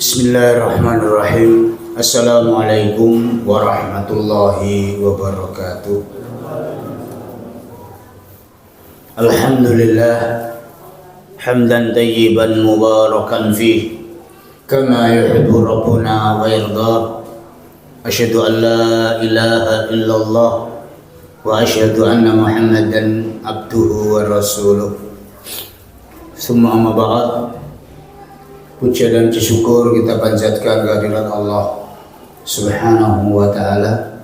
Bismillahirrahmanirrahim. Assalamualaikum warahmatullahi wabarakatuh. Alhamdulillah hamdan tayyiban mubarakan fih kama yuhibbu rabbuna wa yarda. Asyhadu an la ilaha illallah wa asyhadu anna Muhammadan abduhu wa rasuluh. Summa amma ba'd. Puja dan syukur kita panjatkan kehadirat Allah Subhanahu wa ta'ala.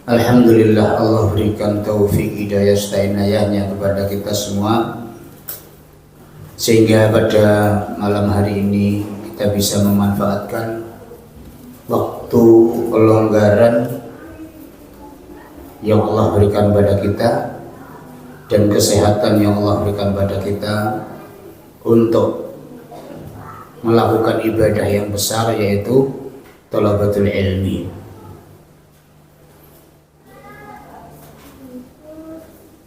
Alhamdulillah Allah berikan taufik hidayah serta inayahnya kepada kita semua, sehingga pada malam hari ini kita bisa memanfaatkan waktu kelonggaran yang Allah berikan pada kita dan kesehatan yang Allah berikan pada kita untuk melakukan ibadah yang besar, yaitu thalabatul ilmi.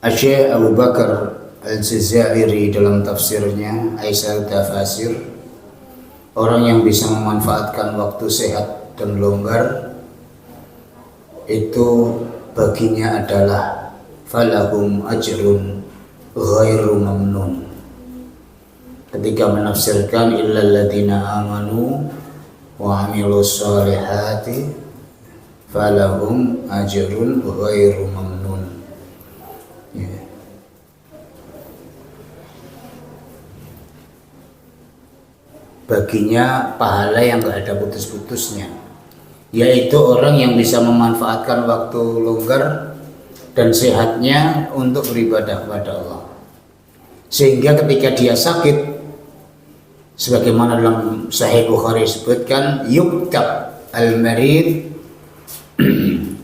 Syekh Abu Bakar Al-Jazairi dalam tafsirnya Aisyah Tafasir, orang yang bisa memanfaatkan waktu sehat dan longgar itu baginya adalah falahum ajrun ghairu mamnun. Ketika menafsirkan illal ladzina amanu wa amilus solihati falahum ajrun ghairu mamnun. Ya. Baginya pahala yang gak ada putus-putusnya, yaitu orang yang bisa memanfaatkan waktu longgar dan sehatnya untuk beribadah kepada Allah, sehingga ketika dia sakit, sebagaimana dalam Sahih Bukhari disebutkan, yuktab al-marid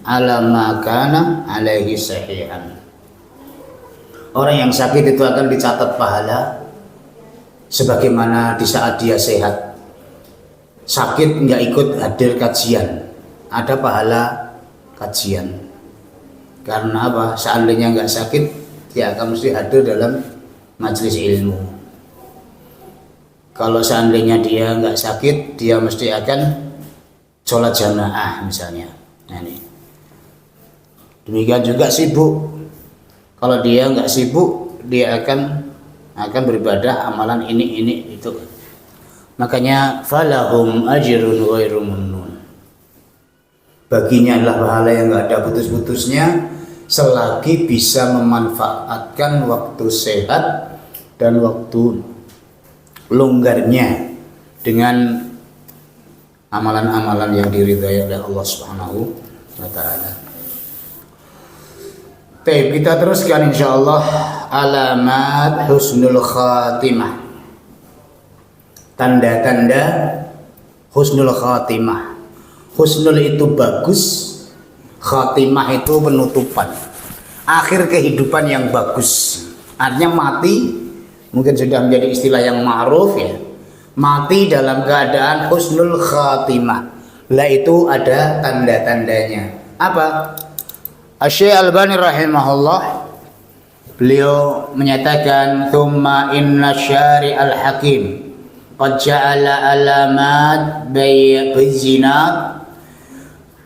ala ma kana alaihi sahihan. Orang yang sakit itu akan dicatat pahala sebagaimana di saat dia sehat. Sakit nggak ikut hadir kajian, ada pahala kajian. Karena apa? Seandainya nggak sakit, dia akan mesti hadir dalam majelis ilmu. Kalau seandainya dia nggak sakit, dia mesti akan sholat jamaah misalnya. Nah, ini. Demikian juga sibuk. Kalau dia nggak sibuk, dia akan beribadah amalan ini itu. Makanya falahum ajrun ghairu mamnun. Baginya adalah pahala yang nggak ada putus-putusnya selagi bisa memanfaatkan waktu sehat dan waktu longgarnya dengan amalan-amalan yang diridhai oleh Allah Subhanahu wa ta'ala. Baik, kita teruskan insyaallah alamat husnul khatimah. Tanda-tanda husnul khatimah. Husnul itu bagus, khatimah itu penutupan. Akhir kehidupan yang bagus. Artinya mati, mungkin sudah menjadi istilah yang ma'ruf ya, mati dalam keadaan husnul khatimah. Lah itu ada tanda-tandanya. Apa? Syekh Albani rahimahullah, beliau menyatakan thumma inna syari'al hakim qad ja'ala alamat bayzinat.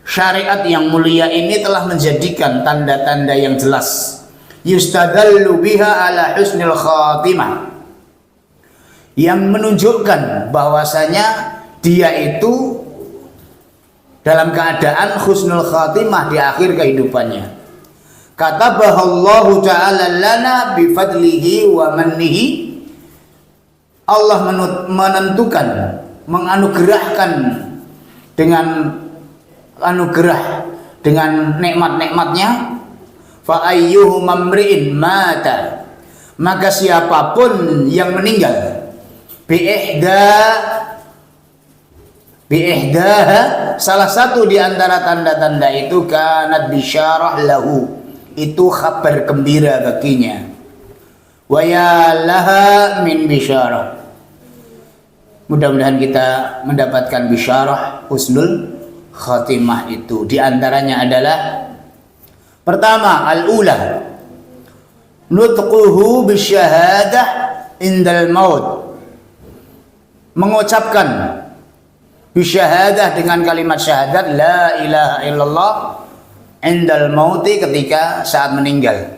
Syariat yang mulia ini telah menjadikan tanda-tanda yang jelas, yustadallu biha ala husnil khatimah, yang menunjukkan bahwasanya dia itu dalam keadaan husnul khatimah di akhir kehidupannya. Katabahallahu ta'ala lana bifadlihi wa mannihi. Allah menentukan, menganugerahkan dengan anugerah, dengan nikmat-nikmatnya. Fa ayyuhu mamri'in mata, maka siapapun yang meninggal biihdah salah satu di antara tanda-tanda itu, kanat bisyarah lahu, itu kabar gembira baginya. Wa ya laha min bisyarah, mudah-mudahan kita mendapatkan bisyarah husnul khatimah itu. Di antaranya adalah pertama, al-ula nutquhu bisyahadah indal maut, mengucapkan Bisyahadah, dengan kalimat syahadat la ilaha illallah indal mauti, ketika saat meninggal.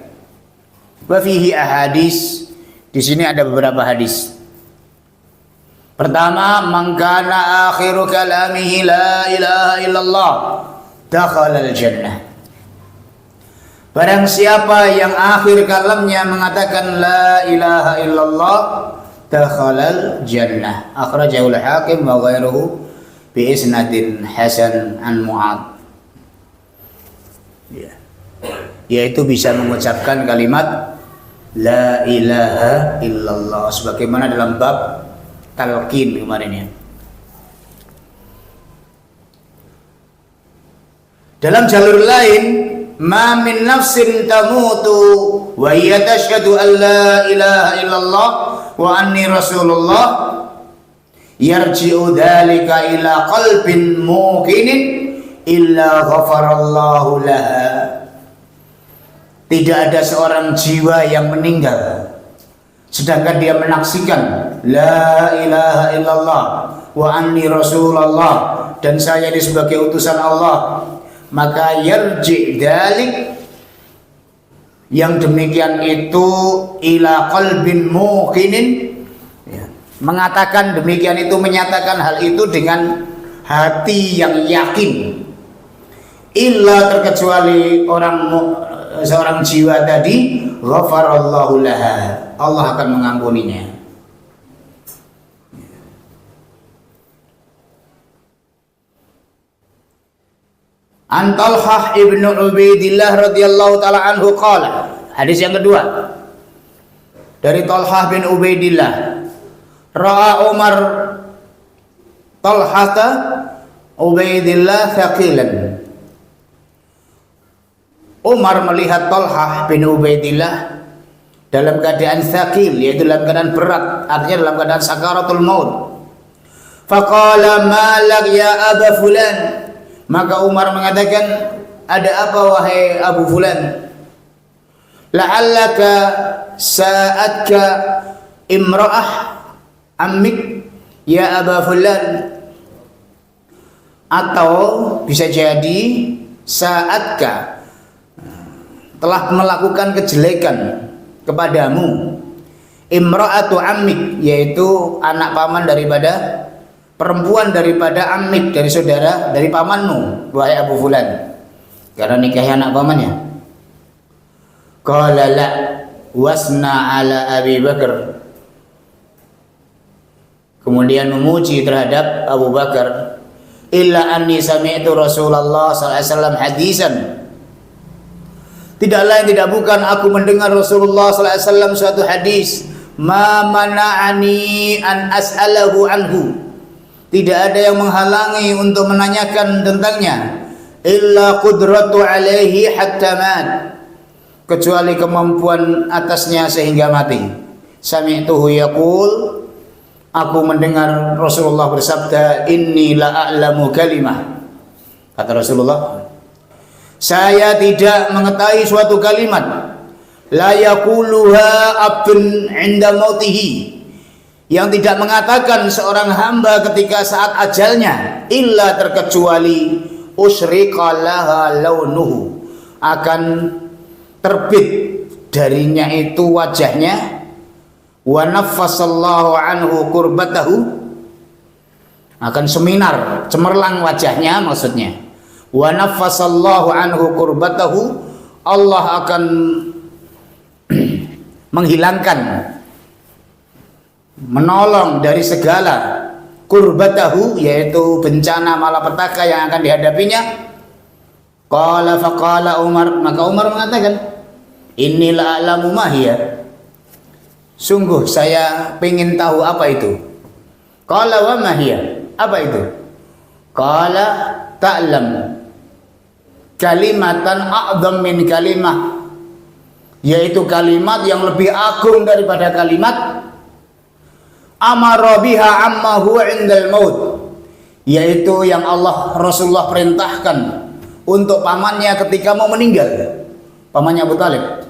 Wa fihi ahadis, di sini ada beberapa hadis. Pertama, man kana akhiru kalamihi la ilaha illallah dakhala al-jannah. Barang siapa yang akhir kalamnya mengatakan la ilaha illallah dakhala al-jannah. Akhrajahu al-Hakim wa ghairuhu bi isnadin hasan an Mu'adz. Ya. Yaitu bisa mengucapkan kalimat la ilaha illallah sebagaimana dalam bab talqin kemarin ya. Dalam jalur lain, ma min nafsin tamutu wa hiya tashhadu an la ilaha illallah wa anni rasulullah yarji'u dhalika ila qalbin muqinin illa ghafarallahu laha. Tidak ada seorang jiwa yang meninggal sedangkan dia menaksikan la ilaha illallah wa anni rasulullah, dan saya ini sebagai utusan Allah, maka yarji dalik, yang demikian itu, ila qalbin muqinin, ya, mengatakan demikian itu, menyatakan hal itu dengan hati yang yakin. Illa, terkecuali seorang jiwa tadi, ghafarallahu laha, Allah akan mengampuninya. An Talhah ibnu Ubaidillah radhiyallahu taala anhu qala, hadis yang kedua dari Talhah bin Ubaidillah, ra'a Umar Talhata Ubaidillah thaqilan. Umar melihat Talhah bin Ubaidillah dalam keadaan thaqil, yaitu dalam keadaan berat, artinya dalam keadaan sakaratul maut. Faqala ma lak ya Aba Fulan, maka Umar mengatakan, ada apa wahai Abu Fulan? La'allaka sa'atka imra'ah ammik ya Aba Fulan, atau bisa jadi sa'atka, telah melakukan kejelekan kepadamu, imra'atu ammik, yaitu anak paman daripada, perempuan daripada ammik, dari saudara, dari pamanmu, wahai Abu Fulan, karena nikahnya anak pamannya. Qala la wasna ala Abi Bakar, kemudian memuji terhadap Abu Bakar. Illa anni sami'tu Rasulullah sallallahu alaihi wasallam hadisan, tidak lain tidak bukan aku mendengar Rasulullah sallallahu alaihi wasallam suatu hadis, ma mana'ani an as'alahu anhu, tidak ada yang menghalangi untuk menanyakan tentangnya, illa qudratu alaihi hatta mat, kecuali kemampuan atasnya sehingga mati. Sami'tuhu yaqul, aku mendengar Rasulullah bersabda, inni la a'lamu kalimah, kata Rasulullah, saya tidak mengetahui suatu kalimat, la yaquluha abdun 'inda mautihi, yang tidak mengatakan seorang hamba ketika saat ajalnya, illa, terkecuali usriqa laha launuhu, akan terbit darinya itu wajahnya, wa naffasallahu anhu kurbatahu, akan seminar, cemerlang wajahnya maksudnya, wa naffasallahu anhu kurbatahu, Allah akan menghilangkan, menolong dari segala kurbatahu, yaitu bencana malapetaka yang akan dihadapinya. Qala faqala Umar, maka Umar mengatakan, inni la a'lamu ma hiya, sungguh saya ingin tahu apa itu. Qala wa ma hiya, apa itu? Qala ta'lam kalimatan a'dham min kalimah, yaitu kalimat yang lebih agung daripada kalimat amara biha amma huwa indal maut, yaitu yang Allah Rasulullah perintahkan untuk pamannya ketika mau meninggal, pamannya Abu Talib,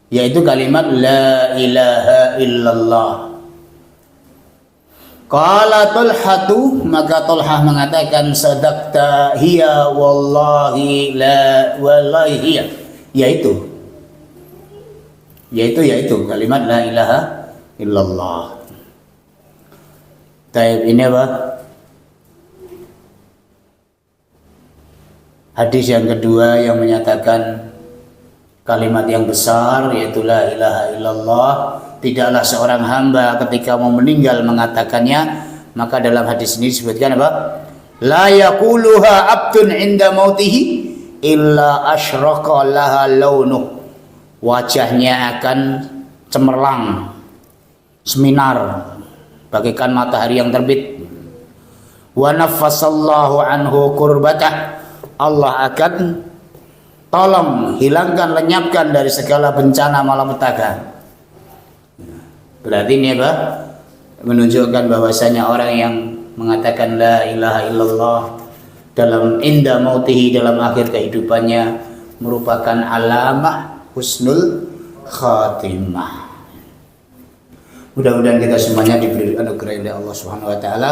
yaitu kalimat la ilaha illallah. Qala Talhatu, maka Talhah mengatakan sadaqta hiya wallahi la wallahi hiya, yaitu kalimat la ilaha illallah. Taib, ini apa? Hadis yang kedua yang menyatakan kalimat yang besar, yaitu la ilaha illallah. Tidaklah seorang hamba ketika mau meninggal mengatakannya, maka dalam hadis ini disebutkan apa? La yaquluha abdun inda mautihi illa asyraqa laha launuh. Wajahnya akan cemerlang, seminar, bagaikan matahari yang terbit. Wa naffasallahu anhu kurbatah. Allah akan tolong, hilangkan, lenyapkan dari segala bencana malapetaka. Berarti ini apa? Menunjukkan bahwasanya orang yang mengatakan la ilaha illallah dalam inda mautihi, dalam akhir kehidupannya, merupakan alamah husnul khatimah. Mudah-mudahan kita semuanya diberi anugerah oleh Allah Subhanahu wa taala,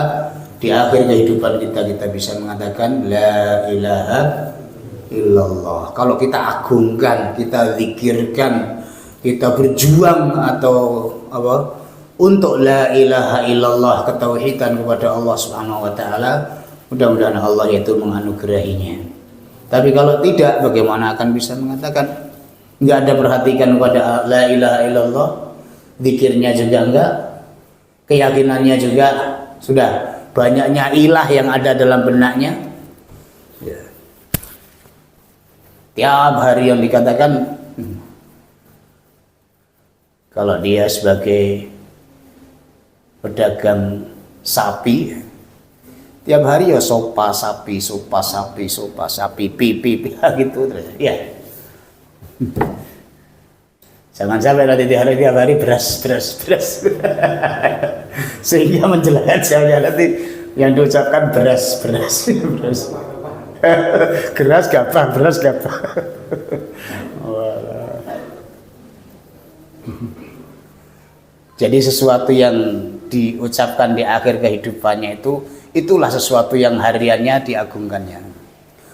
di akhir kehidupan kita bisa mengatakan la ilaha illallah. Kalau kita agungkan, kita zikirkan, kita berjuang atau apa untuk la ilaha illallah, ketauhidan kepada Allah Subhanahu wa taala, mudah-mudahan Allah itu menganugerahinya. Tapi kalau tidak, bagaimana akan bisa mengatakan? Enggak ada perhatikan kepada la ilaha illallah, zikirnya juga enggak, keyakinannya juga sudah banyaknya ilah yang ada dalam benaknya. Ya. Tiap hari yang dikatakan, kalau dia sebagai pedagang sapi, tiap hari ya sopa sapi, pipi gitu terus. Ya. Jangan sampai nanti tiap hari beras. Sehingga menjelajahnya nanti yang diucapkan beras. Beras gapah. Jadi sesuatu yang diucapkan di akhir kehidupannya itulah sesuatu yang hariannya diagungkannya.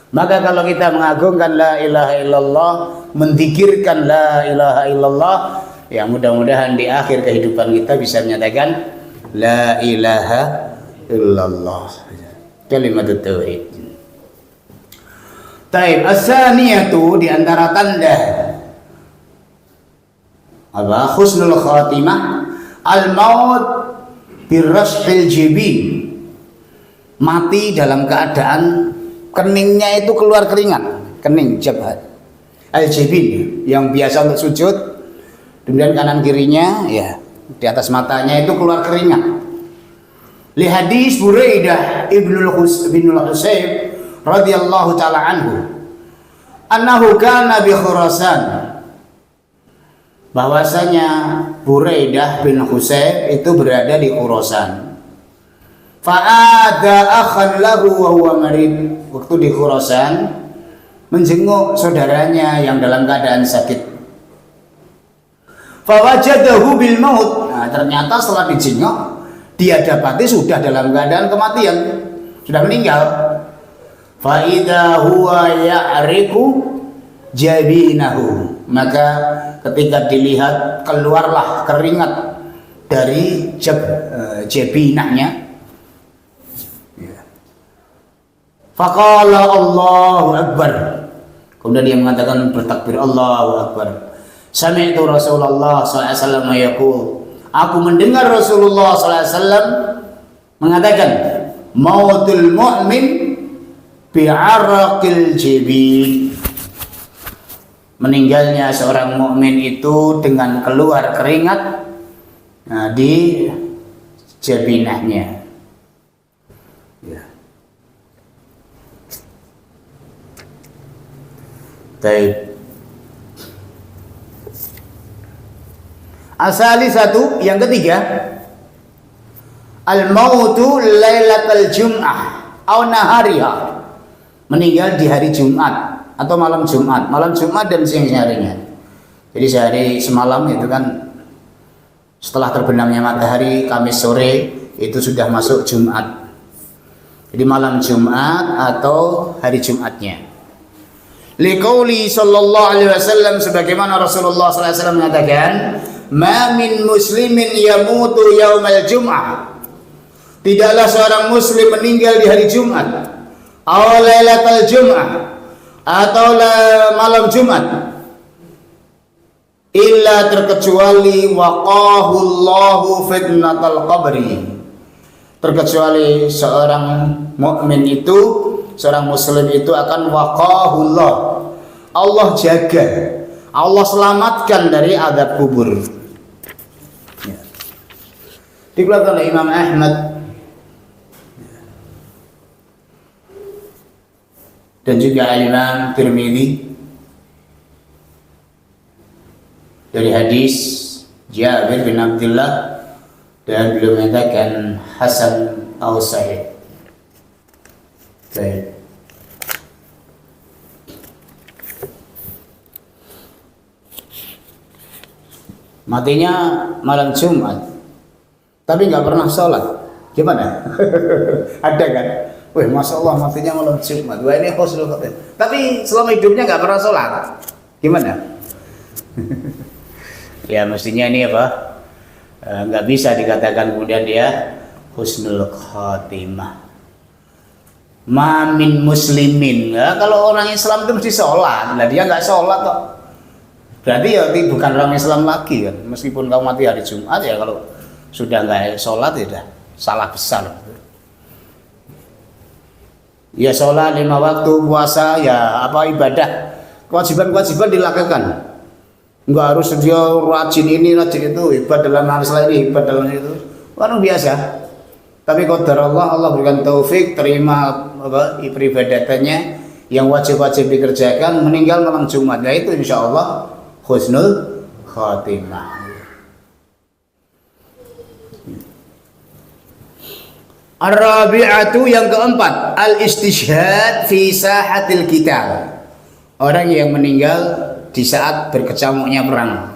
Maka kalau kita mengagungkan la ilaha illallah, mendikirkan la ilaha illallah, ya mudah-mudahan di akhir kehidupan kita bisa menyatakan la ilaha illallah, kalimat tauhid. Taib, as-saniyatu, di antara tanda apa? Husnul khatimah al-maut birrashil jibin, mati dalam keadaan keningnya itu keluar keringat, kening jabhat al-jibin, yang biasa untuk sujud, kemudian kanan kirinya ya di atas matanya itu keluar keringat. Li hadis Buraidah ibnul Husayb radhiyallahu taala anhu annahu kana bi Khurasan, bahwasanya Buraidah bin Husayb itu berada di Khurasan. Fa'ada akhan lahu wa huwa marid, waktu di Khurasan menjenguk saudaranya yang dalam keadaan sakit. Fawajadahu bil maut, nah, ternyata setelah dijenguk dia dapati sudah dalam keadaan kematian, sudah meninggal. Fa idza huwa ya'riku jabinahu, maka ketika dilihat keluarlah keringat dari jabinahnya. Faqala Allahu Akbar, kemudian dia mengatakan bertakbir Allahu Akbar. Sami'tu Rasulullah sallallahu alaihi wasallam yaqul, aku mendengar Rasulullah sallallahu alaihi wasallam mengatakan, mautul mu'min bi'araqil jibin, meninggalnya seorang mukmin itu dengan keluar keringat di jabinahnya. Ya. Baik. Asali satu, yang ketiga, al-mautu lailatul jum'ah au nahariha, meninggal di hari Jumat atau malam Jumat dan siang harinya. Jadi sehari semalam itu kan setelah terbenamnya matahari, Kamis sore itu sudah masuk Jumat. Jadi malam Jumat atau hari Jumatnya. Liqauli sallallahu alaihi wasallam, sebagaimana Rasulullah sallallahu alaihi wasallam mengatakan, "Ma min muslimin yamutu yaumal jum'ah." Tidaklah seorang muslim meninggal di hari Jumat, aw lailatul jum'ah, atau malam Jumat, illa terkecuali waqahu Allahu fitnatal qabri. Terkecuali seorang mukmin itu, seorang muslim itu akan waqahullah, Allah jaga, Allah selamatkan dari azab kubur. Ya. Dikeluarkan oleh Imam Ahmad dan juga Imam Tirmidzi dari hadis Jabir bin Abdullah, dan beliau mengatakan hasan atau sahih. Baik. Matinya malam Jumat, tapi nggak pernah sholat. Gimana? Ada kan? Wih, masya Allah matinya malam Jumat. Wah, ini husnul khotimah. Tapi selama hidupnya nggak pernah sholat. Gimana? Ya mestinya ini apa? Nggak bisa dikatakan kemudian dia husnul khotimah. Mamin muslimin, ya, kalau orang Islam itu mesti sholat, nah dia nggak sholat kok, berarti ya bukan orang Islam lagi kan. Meskipun kamu mati hari Jumat, ya kalau sudah nggak sholat ya udah salah besar. Ya sholat 5 waktu, puasa, ya apa ibadah, kewajiban-kewajiban dilakukan. Nggak harus dia rajin ini, rajin itu, hebat dalam hal ini, hebat dalam itu. Orang biasa. Tapi qadar Allah berikan taufik, terima apa peribadatannya yang wajib-wajib dikerjakan, meninggal malam Jumat. Nah itu insya Allah husnul khatimah. Ar-rabi'atu, yang keempat, al-istishhad fi sahatil qital. Orang yang meninggal di saat berkecamuknya perang,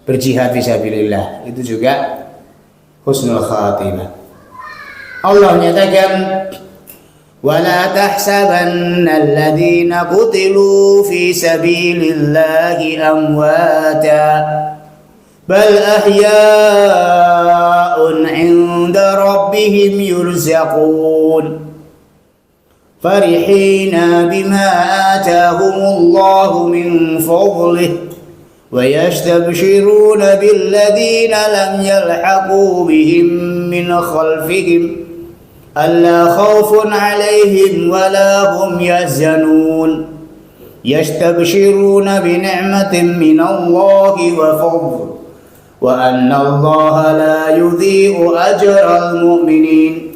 berjihad fisabilillah, itu juga husnul khatimah. Allah menyatakan, wala tahsabanna alladhina qutilu fi sabilillahi amwata bal ahya'un 'inda rabbihim yurzaqun farihina bima atahumullahu min fadlihi wa yastabshiruna billadhina lam yalhaqu bihim min khalfihim alla khawfun 'alaihim wa la hum yahzanun yastabshiruna bi ni'matin min Allahi wa fadl wa anna Allaha la yudhi'u ajral mu'minin.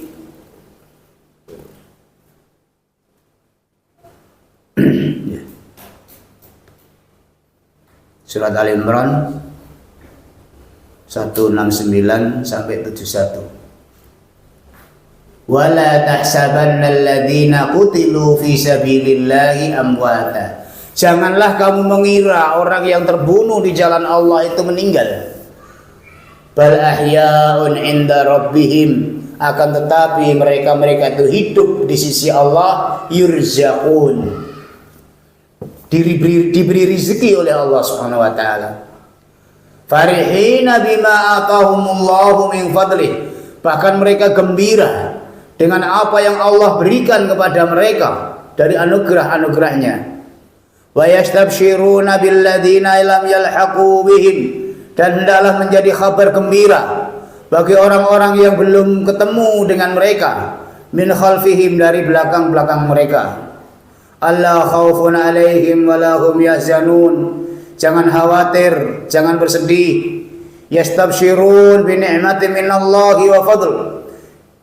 Surat Al-Imran 169 sampai 71. Wala tahsabanna alladhina qutilu fi sabilillahi amwata. Janganlah kamu mengira orang yang terbunuh di jalan Allah itu meninggal. Bal ahya'un 'inda rabbihim, akan tetapi mereka itu hidup di sisi Allah, yurzaqun, diberi rezeki oleh Allah Subhanahu wa taala. Farihina bima atahumullahu min fadlih, bahkan mereka gembira dengan apa yang Allah berikan kepada mereka dari anugerah-anugerahnya. Wa yastabshiruna billadzina lam yalhaqu bihim, dan hendaklah menjadi kabar gembira bagi orang-orang yang belum ketemu dengan mereka, min khalfihim, dari belakang-belakang mereka. Alla khaufun alaihim wa la hum yahzanun, jangan khawatir, jangan bersedih. Yastabshirun bi ni'matin minallahi wa fadl,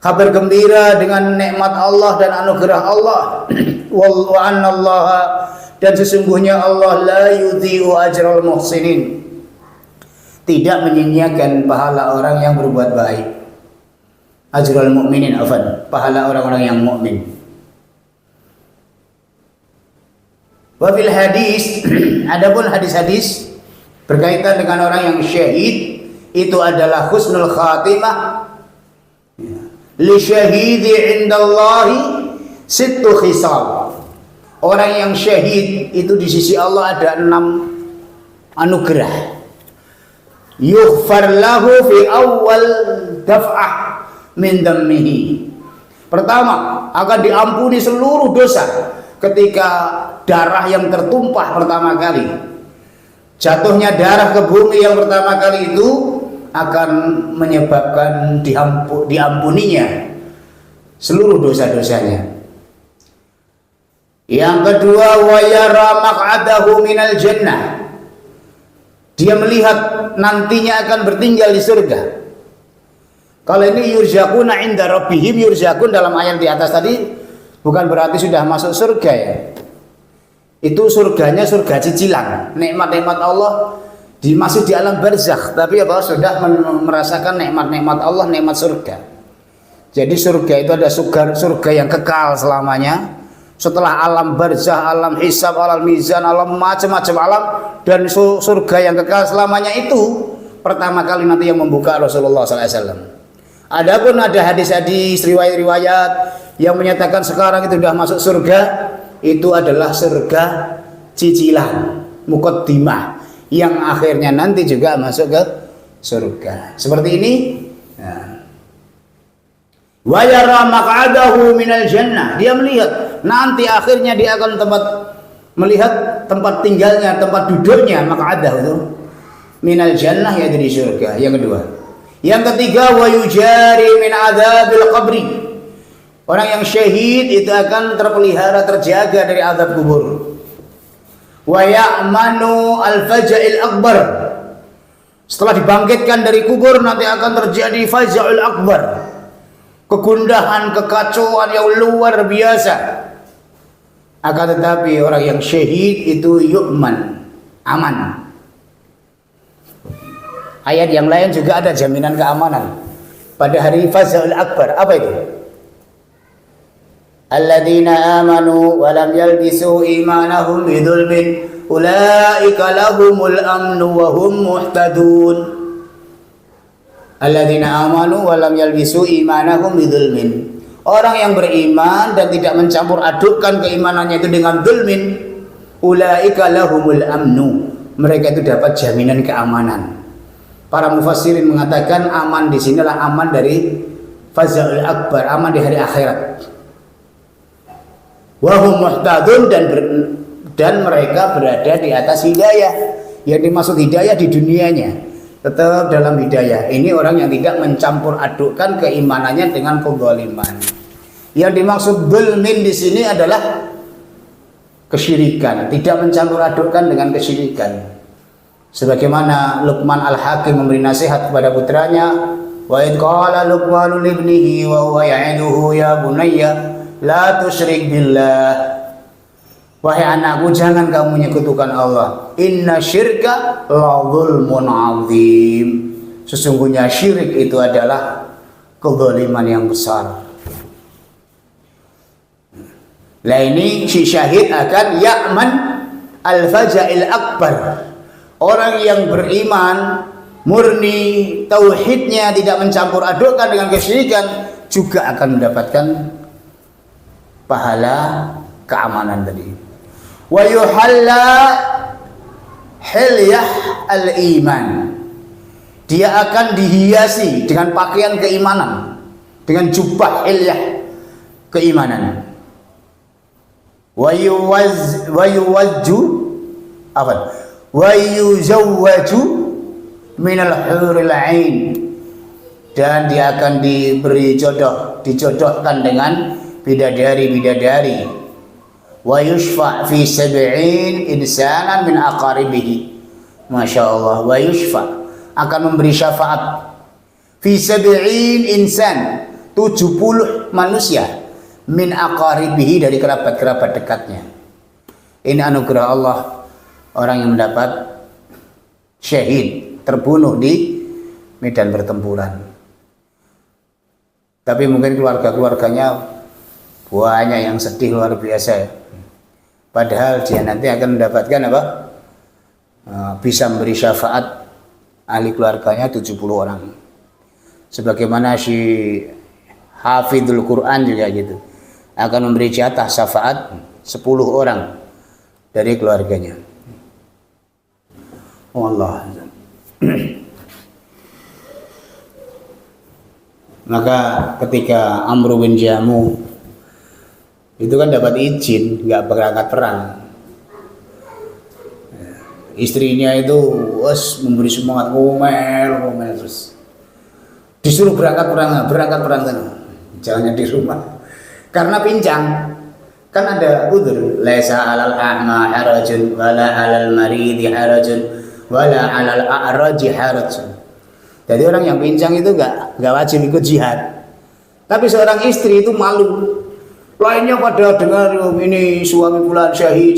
kabar gembira dengan nikmat Allah dan anugerah Allah. Wa annallaha, dan sesungguhnya Allah la yudhi'u ajral muhsinin, tidak menyia-nyiakan pahala orang yang berbuat baik. Ajral mu'minin, afan, pahala orang-orang yang mukmin. Wabil hadis, adapun hadis-hadis berkaitan dengan orang yang syahid, itu adalah husnul khatimah, li syahidi indallahi sittu khisal. Orang yang syahid itu di sisi Allah ada 6 anugerah. Yughfar lahu fi awal daf'ah min dammihi. Pertama, akan diampuni seluruh dosa ketika darah yang tertumpah pertama kali. Jatuhnya darah ke bumi yang pertama kali itu akan menyebabkan diampuninya seluruh dosa-dosanya. Yang kedua, wa yara maq'adahu minal jannah. Dia melihat nantinya akan bertinggal di surga. Kalau ini yurzaquna inda rabbihim, yurzaqun dalam ayat di atas tadi bukan berarti sudah masuk surga ya. Itu surganya surga cicilan, nikmat-nikmat Allah masih di alam barzakh, tapi apa sudah merasakan nikmat-nikmat Allah, nikmat surga. Jadi surga itu ada surga yang kekal selamanya. Setelah alam barzah, alam hisab, alam mizan, alam macam-macam alam, dan surga yang kekal selamanya itu pertama kali nanti yang membuka Rasulullah SAW. Adapun ada hadis-hadis, riwayat-riwayat yang menyatakan sekarang itu sudah masuk surga, itu adalah surga cicilan, muqaddimah, yang akhirnya nanti juga masuk ke surga. Seperti ini. Wa yara maq'adahu minal jannah. Dia melihat nanti akhirnya dia akan melihat tempat tinggalnya, tempat duduknya, maq'adahu itu minal jannah, yaitu di surga. Yang kedua. Yang ketiga, wa yujari min adzabil qabri. Orang yang syahid itu akan terpelihara, terjaga dari azab kubur. Wa ya'manu al-faja'il akbar. Setelah dibangkitkan dari kubur nanti akan terjadi faja'il akbar. Kegundahan, kekacauan yang luar biasa. Akan tetapi orang yang syahid itu yu'man, aman. Ayat yang lain juga ada jaminan keamanan pada hari faza'ul akbar. Apa itu? Alladzina amanu wa lam yalbisu imanahum bidzulmin ulaika lahumul amnu wa hum muhtadun. Alladzina amanu wa lam yalbisu imanahum bidzulmin. Orang yang beriman dan tidak mencampur adukkan keimanannya itu dengan dzulmin, ulaika lahumul amnu. Mereka itu dapat jaminan keamanan. Para mufassirin mengatakan aman di sinilah aman dari faza'ul akbar, aman di hari akhirat. Wa hum muhtadun, dan mereka berada di atas hidayah. Yang dimaksud hidayah di dunianya, tetap dalam hidayah. Ini orang yang tidak mencampur adukkan keimanannya dengan kezaliman. Yang dimaksud dzulmin di sini adalah kesyirikan, tidak mencampur adukkan dengan kesyirikan. Sebagaimana Luqman Al-Hakim memberi nasihat kepada putranya, wa id qala Luqmanu li ibnihi wa huwa ya'iduhu ya bunayya la tusyrik billah. Wahai anakku, jangan kamu menyekutukan Allah. Inna syirka la dzulmun 'adzim. Sesungguhnya syirik itu adalah kezaliman yang besar. Lah ini si syahid akan ya'man al-faja'il akbar. Orang yang beriman murni, tauhidnya tidak mencampur adukkan dengan kesyirikan, juga akan mendapatkan pahala keamanan tadi. Wa yuhalla hilyah al-iman. Dia akan dihiasi dengan pakaian keimanan, dengan jubah hilyah keimanan. Wa yuwajju apa? Wa yuzawwaju minal huril ain, dan dia akan diberi jodoh, dijodohkan dengan bidadari-bidadari. Wa yushfa' fi sab'in insanan min aqaribihi. Masya Allah. Wa yushfa' akan memberi syafaat fi sab'in insan, 70 manusia, min aqaribihi, dari kerabat-kerabat dekatnya. Ini anugerah Allah. Orang yang mendapat syahid, terbunuh di medan pertempuran. Tapi mungkin keluarga-keluarganya banyak yang sedih luar biasa. Padahal dia nanti akan mendapatkan apa? Bisa memberi syafaat ahli keluarganya 70 orang. Sebagaimana si hafidul Quran juga gitu, akan memberi jatah syafaat 10 orang dari keluarganya. Wallah. Maka ketika Amr bin Jamuh itu kan dapat izin nggak berangkat perang, istrinya itu memberi semangat, ngomel terus disuruh berangkat perang sana, jangan di rumah karena pincang. Kan ada udzur, laisa 'alal a'ma harajun wala 'alal maridi harajun wala 'alal a'raji harajun. Jadi orang yang pincang itu enggak wajib ikut jihad. Tapi seorang istri itu malu. Lainnya pada dengar ini suami fulan syahid,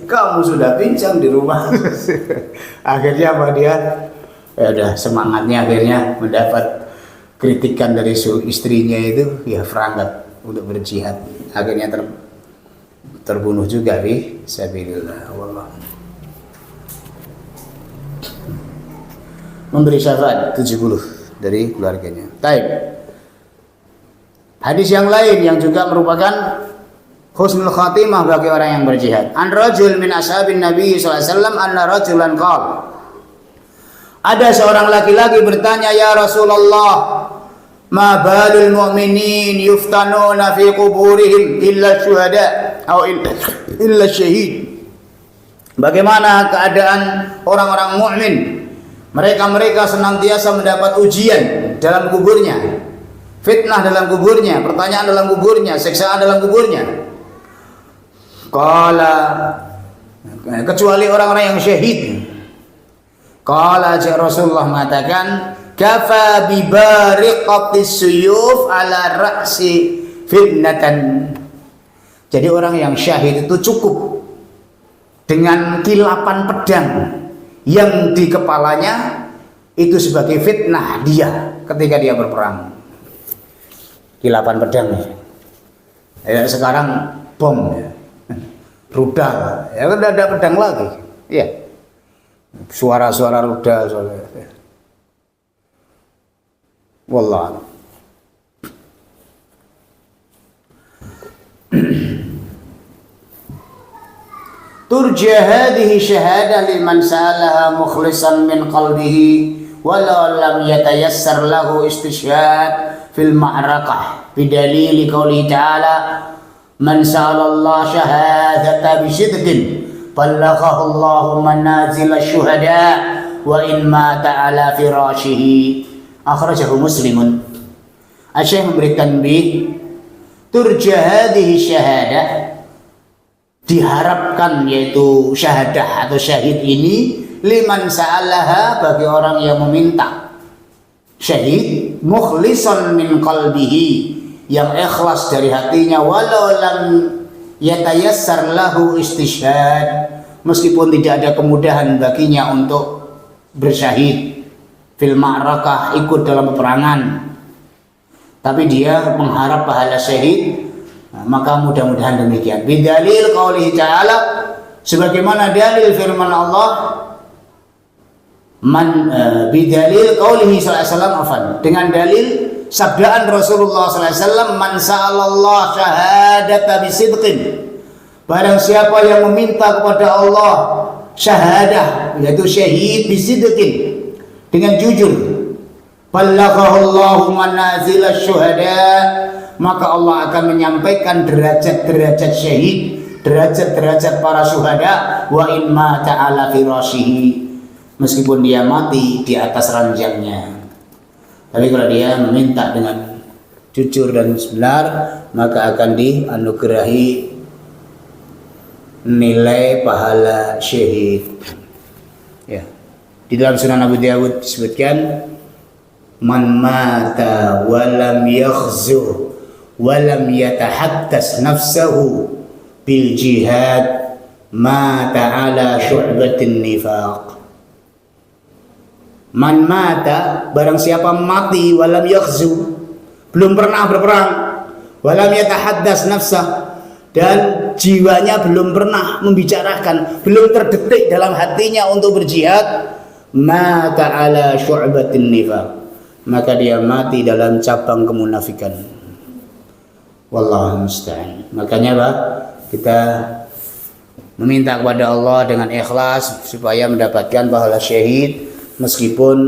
kamu sudah pincang di rumah. Akhirnya apa dia? Ya udah, semangatnya akhirnya mendapat kritikan dari istrinya itu, ya berangkat untuk berjihad. Akhirnya terbunuh juga fi sabilillah. Wallah. Memberi syafaat 70 dari keluarganya. Baik. Hadis yang lain yang juga merupakan husnul khatimah bagi orang yang berjihad. An rajul min ashabin Nabi sallallahu alaihi wasallam anna rajulan qala. Ada seorang laki-laki bertanya, "Ya Rasulullah, ma balul mu'minin yuftanuna fi quburihim illa syuhada atau illa syahid?" Bagaimana keadaan orang-orang mukmin? Mereka senantiasa mendapat ujian dalam kuburnya, fitnah dalam kuburnya, pertanyaan dalam kuburnya, siksaan dalam kuburnya. Qala, kecuali orang-orang yang syahid. Qala, Rasulullah mengatakan, kafa bi bariqatis suyuf ala ra'si fitnatan. Jadi orang yang syahid itu cukup dengan kilapan pedang yang di kepalanya itu sebagai fitnah dia ketika dia berperang. Kilapan pedang ya. Sekarang bom ya. Rudal ya, kan ada pedang lagi ya, suara-suara rudal ya. Wallah. Turja hadhihi syahadah liman sa'alaha mukhlishan min qalbihi walau lam yatayassar lahu istishhad fil ma'rakah bidalili qouli ta'ala man sa'alallah syahadata bisidqin ballaghahu Allahu manazil syuhada wa in mata ala firashihi. Akhrajahu Muslimun. Asy-Syaikh memberikan tanbih, turja hadhihi syahadah, diharapkan yaitu syahadah atau syahid ini liman sa'alaha, bagi orang yang meminta syahid, mukhlisan min qalbihi, yang ikhlas dari hatinya, walau lam yatayassar lahu istishhad, meskipun tidak ada kemudahan baginya untuk bersyahid fil ma'rakah, ikut dalam peperangan, tapi dia mengharap pahala syahid. Maka mudah-mudahan demikian. Bidalil qaulihi ta'ala, sebagaimana dalil firman Allah, bidalil qaulihi sallallahu alaihi wasallam, dengan dalil sabdaan Rasulullah sallallahu alaihi wasallam, man sa'alallah syahadata bisidqin, barang siapa yang meminta kepada Allah syahadah, yaitu syahid, bisidqin, dengan jujur, ballaghahu Allahu manazil syuhada, maka Allah akan menyampaikan derajat-derajat syahid, derajat-derajat para syuhada, wa in mata ala firashihi, meskipun dia mati di atas ranjangnya. Tapi kalau dia meminta dengan jujur dan benar, maka akan dianugerahi nilai pahala syahid. Ya. Di dalam Sunan Abu Dawud disebutkan, man mata walam yakhzu walam yatahattas nafsahu bil jihad mata ala syu'batin nifaq. Man mata, barang siapa mati, walam yakhzu, belum pernah berperang, walam yatahattas nafsah, dan jiwanya belum pernah membicarakan, belum terdetik dalam hatinya untuk berjihad, mata ala syu'batin nifaq, maka dia mati dalam cabang kemunafikan. Wallahu musta'an. Makanya Pak, kita meminta kepada Allah dengan ikhlas supaya mendapatkan pahala syahid meskipun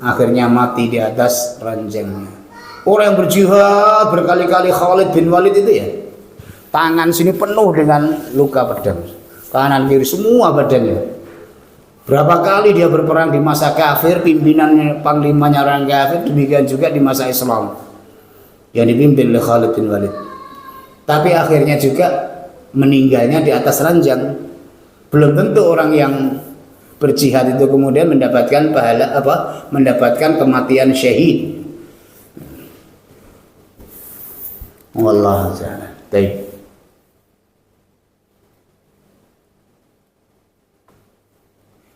akhirnya mati di atas ranjangnya. Orang yang berjihad berkali-kali, Khalid bin Walid itu ya, tangan sini penuh dengan luka pedang, kanan kiri semua badannya. Berapa kali dia berperang di masa kafir, pimpinannya, panglimanya orang kafir, demikian juga di masa Islam yang dipimpin oleh Khalid bin Walid. Tapi akhirnya juga meninggalnya di atas ranjang. Belum tentu orang yang berjihad itu kemudian mendapatkan pahala mendapatkan kematian syahid. Wallahu ta'ala. Baik.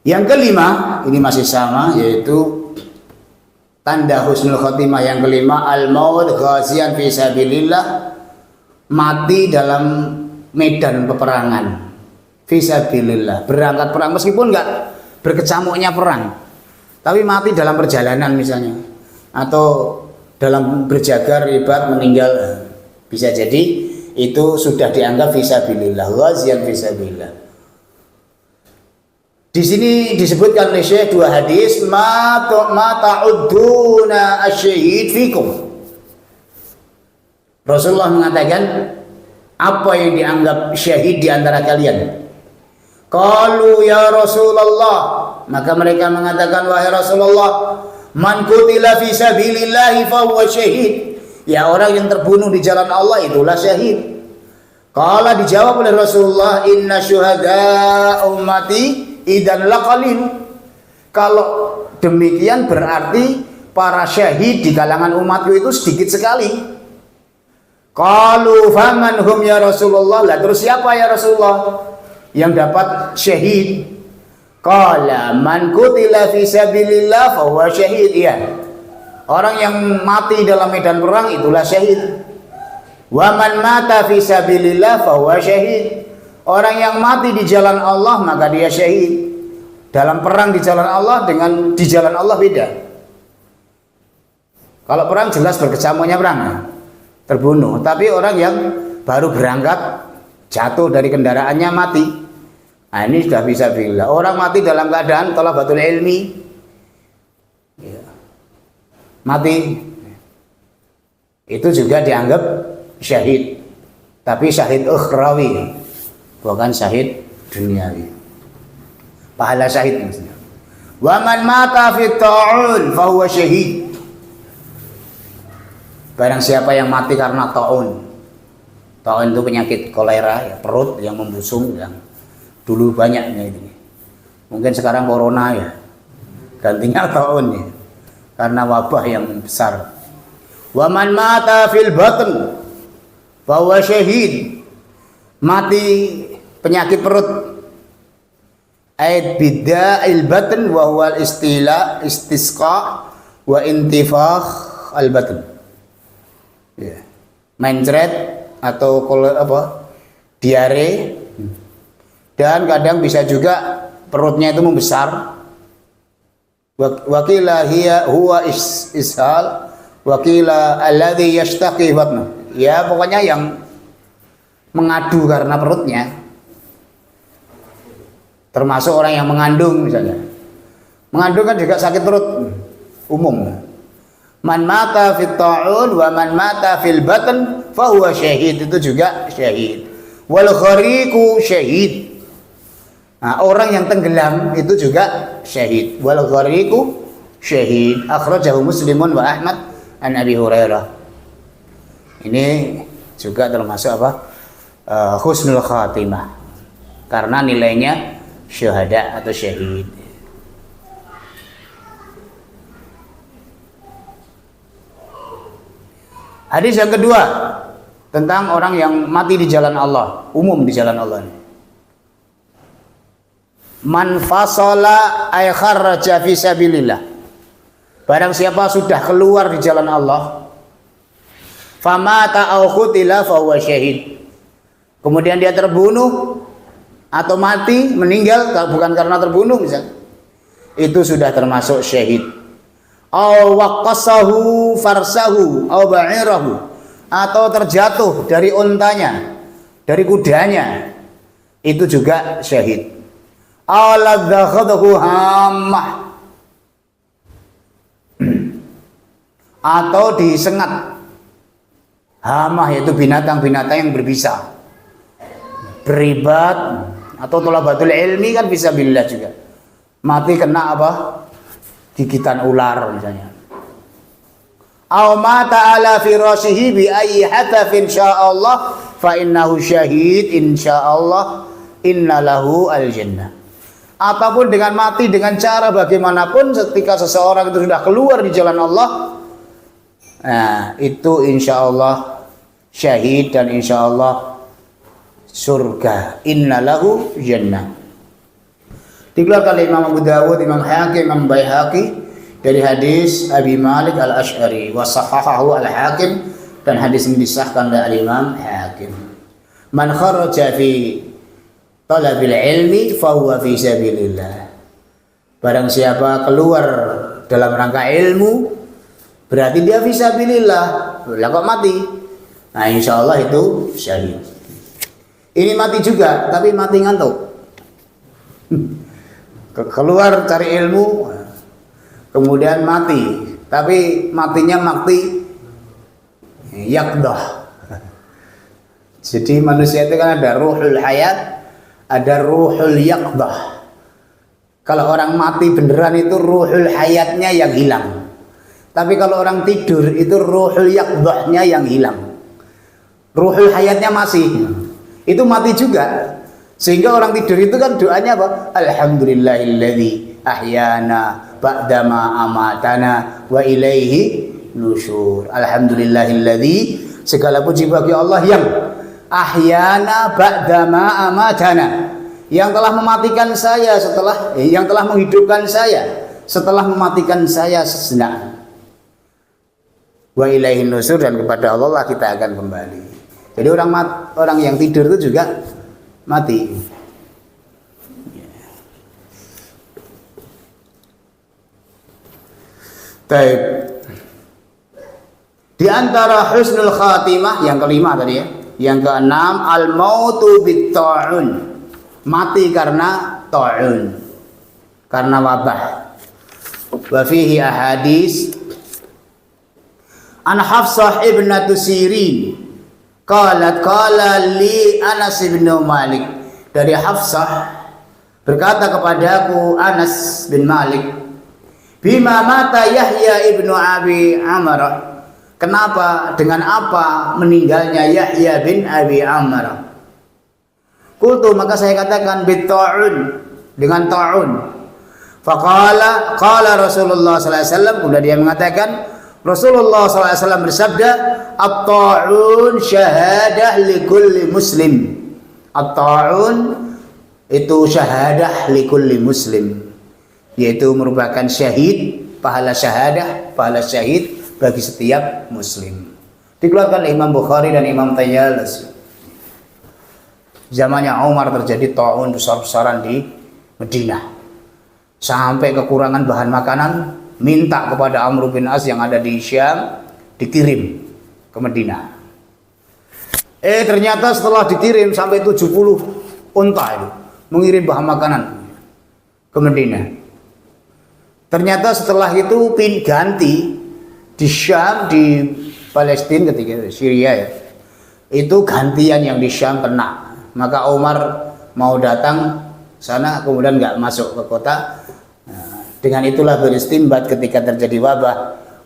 Yang kelima, ini masih sama, yaitu tanda husnul khotimah yang kelima, al-maut ghaziyan fi sabilillah, mati dalam medan peperangan fi sabilillah, berangkat perang meskipun enggak berkecamuknya perang, tapi mati dalam perjalanan misalnya, atau dalam berjaga ribat meninggal, bisa jadi itu sudah dianggap fi sabilillah, ghaziyan fi sabilillah. Di sini disebutkan oleh Syekh dua hadis, ma ta'udduna asy-syahid fikum. Rasulullah mengatakan, apa yang dianggap syahid di antara kalian? Qalu ya Rasulullah, maka mereka mengatakan, wahai Rasulullah, man qutila fi sabilillah fa huwa syahid. Ya, orang yang terbunuh di jalan Allah itulah syahid. Qala, dijawab oleh Rasulullah, inna syuhada ummati idan laqalil. Kalau demikian berarti para syahid di kalangan umatku itu sedikit sekali. Qalu faman hum ya Rasulullah. Lah terus siapa ya Rasulullah yang dapat syahid? Qala man qutila fi sabilillah fa huwa syahid. Ya, orang yang mati dalam medan perang itulah syahid. Wa man mata fi sabilillah fa huwa syahid. Orang yang mati di jalan Allah maka dia syahid. Dalam perang di jalan Allah dengan di jalan Allah beda. Kalau perang jelas berkecamuknya perang, terbunuh. Tapi orang yang baru berangkat, jatuh dari kendaraannya mati, nah ini sudah bisa bila. Orang mati dalam keadaan thalabatul ilmi, ya, mati, itu juga dianggap syahid. Tapi syahid ukhrawi, bukan syahid duniawi. Pahala syahid maksudnya. Wa man mata fi ta'un fa huwa syahid. Barang siapa yang mati karena ta'un. Ta'un itu penyakit kolera, ya, perut yang membusung, yang dulu banyaknya itu. Mungkin sekarang corona ya. Gantinya ta'un ya. Karena wabah yang besar. Wa man mata fil batn fa huwa syahid. Mati penyakit perut, ait bida'il batn wa huwa istisqa wa intifakh al batn. Ya. Mencret atau diare, dan kadang bisa juga perutnya itu membesar. Wakila hiya huwa ishal, wakila alladhi yashtaqi batnu. Ya, pokoknya yang mengadu karena perutnya. Termasuk orang yang mengandung misalnya. Mengandung kan juga sakit perut umum. Man mata fit ta'un wa man mata fil batn fa huwa syahid, itu juga syahid. Wal ghariqu syahid. Nah, orang yang tenggelam itu juga syahid. Wal ghariqu syahid. Akhrajahu Muslimun wa Ahmad an Abi Hurairah. Ini juga termasuk husnul khatimah. Karena nilainya syuhada atau syahid. Hadis yang kedua tentang orang yang mati di jalan Allah, umum di jalan Allah. Man fasala ay kharraja fi sabilillah. Barang siapa sudah keluar di jalan Allah, famata aw qutila fa huwa syahid. Kemudian dia terbunuh atau mati, meninggal bukan karena terbunuh misalnya, itu sudah termasuk syahid. Aw waqasahu farsahu aw ba'irahu, atau terjatuh dari untanya, dari kudanya, itu juga syahid. Aw ladzakhadahu hammah, atau disengat. Hamah yaitu binatang-binatang yang berbisa, beribat, atau thalabatul ilmi kan bisa billah juga. Mati kena apa? Gigitan ular misalnya. Aw mata ala firashihi bi ayyi hatafin sya'allah fa innahu syahid insyaallah innalahu al jannah. Ataupun dengan mati dengan cara bagaimanapun ketika seseorang itu sudah keluar di jalan Allah, nah itu insyaallah syahid dan insyaallah surga, innalahu jannah. Dikeluarkan oleh Imam Abu Dawud, Imam Hakim, Imam Baihaqi dari hadis Abi Malik Al-Asy'ari wa sahahahu Al-Hakim, dan hadis ini disahkan oleh Imam Hakim. Man kharaja fi talabil ilmi fa huwa fi sabilillah. Barang siapa keluar dalam rangka ilmu, berarti dia fi sabilillah. Lah kok mati? Nah, insyaallah itu syahid. Ini mati juga, tapi mati ngantuk. Keluar cari ilmu, kemudian mati, tapi matinya mati yaqdah. Jadi manusia itu kan ada ruhul hayat, ada ruhul yaqdah. Kalau orang mati beneran itu ruhul hayatnya yang hilang. Tapi kalau orang tidur itu ruhul yaqdahnya yang hilang. Ruhul hayatnya masih, itu mati juga. Sehingga orang tidur itu kan doanya apa? Alhamdulillahilladzi ahyana ba'dama amatana wa ilaihi nusyur. Alhamdulillahilladzi, segala puji bagi Allah yang ahyana ba'dama amatana, yang telah mematikan saya setelah yang telah menghidupkan saya setelah mematikan saya sejenak. Wa ilaihi nusyur, dan kepada Allah lah kita akan kembali. Jadi orang yang tidur itu juga mati. Baik. Di antara husnul khatimah yang kelima tadi ya. Yang keenam, al-mautu bit-ta'un. Mati karena ta'un. Karena wabah. Wa fihi ahadits an Hafsah ibnatu Sirin qalat qala li Anas bin Malik, dari Hafsah berkata kepadaku Anas bin Malik, bima mata Yahya ibnu Abi Amrah, kenapa, dengan apa meninggalnya Yahya bin Abi Amrah? Qultu, maka saya katakan bit-ta'un, dengan ta'un. Faqala qala Rasulullah sallallahu alaihi wasallam, kemudian dia mengatakan Rasulullah SAW bersabda, at-ta'un syahadah likulli muslim. At-ta'un itu syahadah likulli muslim, yaitu merupakan syahid, pahala syahadah, pahala syahid bagi setiap muslim. Dikeluarkan oleh Imam Bukhari dan Imam Tayyalisi. Zamannya Umar terjadi ta'un besar-besaran di Madinah, sampai kekurangan bahan makanan, minta kepada Amr bin As yang ada di Syam dikirim ke Madinah. Ternyata setelah dikirim sampai 70 unta itu mengirim bahan makanan ke Madinah. Ternyata setelah itu ganti di Syam, di Palestina ketika Syria ya, itu gantian yang di Syam kena. Maka Umar mau datang sana, kemudian nggak masuk ke kota. Dengan itulah beristimbat ketika terjadi wabah,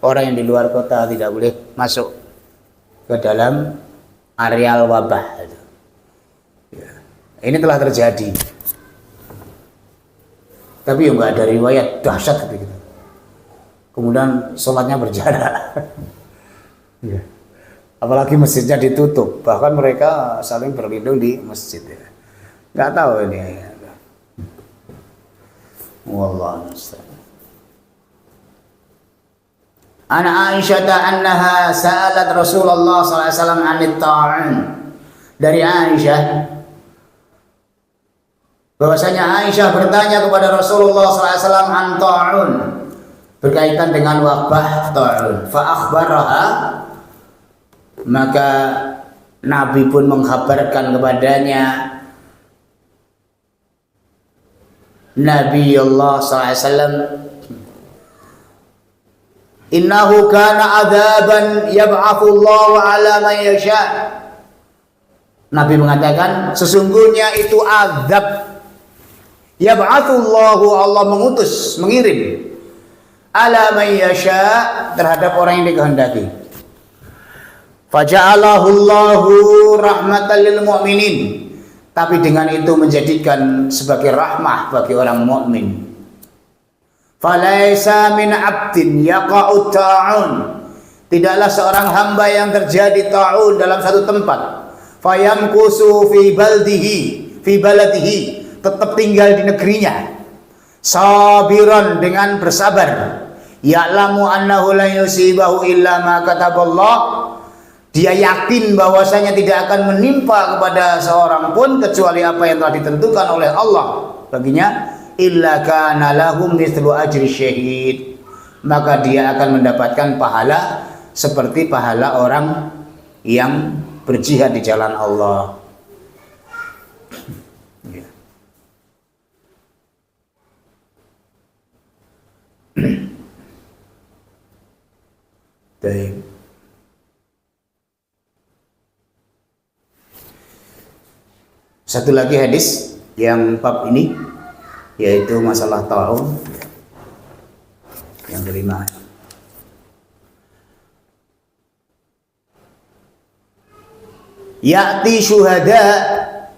orang yang di luar kota tidak boleh masuk ke dalam areal wabah. Ini telah terjadi. Tapi ya nggak ada riwayat dahsyat seperti itu. Kemudian sholatnya berjarak. Apalagi masjidnya ditutup, bahkan mereka saling berlindung di masjid. Nggak tahu ini. Wallahu musta'an. Ana Aisyah annaha sa'alat Rasulullah sallallahu alaihi wasallam 'anit ta'un. Dari Aisyah bahwasanya Aisyah bertanya kepada Rasulullah sallallahu alaihi wasallam an ta'un, berkaitan dengan wabah ta'un. Fa akhbaraha, maka Nabi pun mengkhabarkan kepadanya, Nabi Allah SAW, innahu kana adaban yab'athullahu ala man yasha. Nabi mengatakan sesungguhnya itu azab, yab'athullahu, Allah mengutus, mengirim, ala man yasha, terhadap orang yang dikehendaki. Faja'alahu Allahu rahmatan lil mu'minin, tapi dengan itu menjadikan sebagai rahmah bagi orang mukmin. Falaisa min 'abdin yaqa'u ta'un, tidaklah seorang hamba yang terjadi ta'un dalam satu tempat, fayamkusu fi baladihi, tetap tinggal di negerinya, sabiran, dengan bersabar, ya'lamu annahu la yusibahu illa ma kataballah, dia yakin bahwasanya tidak akan menimpa kepada seorang pun kecuali apa yang telah ditentukan oleh Allah baginya, illa kana lahum mithlu ajri syahid, maka dia akan mendapatkan pahala seperti pahala orang yang berjihad di jalan Allah. Baik. Satu lagi hadis yang bab ini, yaitu masalah ta'un yang kelima. Ya'ti syuhada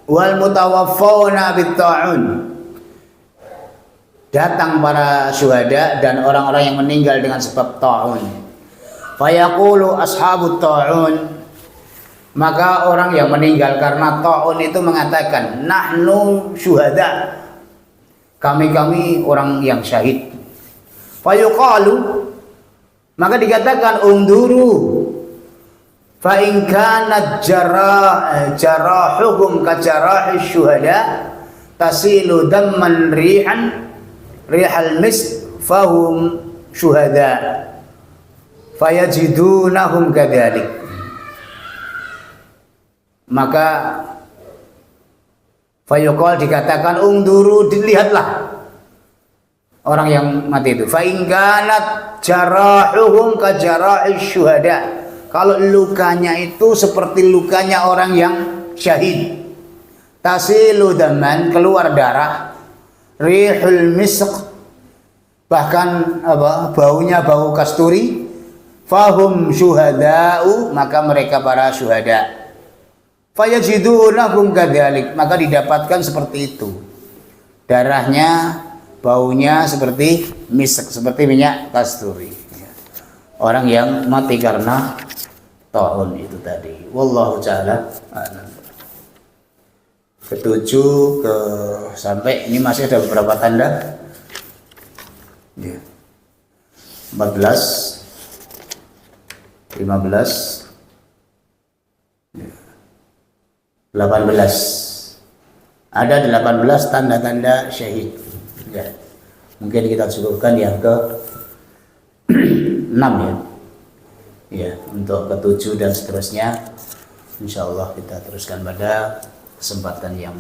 wal mutawaffawna bit ta'un, datang para syuhada dan orang-orang yang meninggal dengan sebab ta'un. Fayaqulu ashabut ta'un, maka orang yang meninggal karena ta'un itu mengatakan, nahnu syuhada, kami orang yang syahid. Fayuqalu, maka dikatakan, unduru, fa in kanat jarahuhum ka jarahi syuhada tasilu damman rihal misk fahum syuhada fayajidunahum kadzalik. Maka fayuqal, dikatakan, unduru, dilihatlah orang yang mati itu. Fa in kanat jarahuhum ka jarahi syuhada, kalau lukanya itu seperti lukanya orang yang syahid, tasilu daman, keluar darah, rihul misk, bahkan baunya bau kasturi, fahum syuhada'u, maka mereka para syuhada. Fayajidunahum kadzalik, maka didapatkan seperti itu, darahnya, baunya seperti misk, seperti minyak kasturi, orang yang mati karena ta'un itu tadi. Wallahu ta'ala a'lam. Ketujuh sampai ini masih ada beberapa tanda. 14, 15, 18. Ada 18 tanda-tanda syahid. Ya. Mungkin kita cukupkan yang ke 6 ya. Ya, untuk ke-7 dan seterusnya insyaallah kita teruskan pada kesempatan yang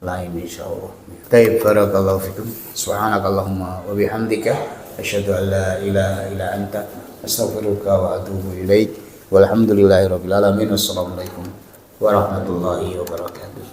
lain insyaallah. Taib, barakallahu fikum. Subhanakallahumma wa bihamdika asyhadu an la ilaha illa anta astaghfiruka wa atubu ilaik. Walhamdulillahirabbil alamin. Wassalamualaikum warahmatullahi wabarakatuh.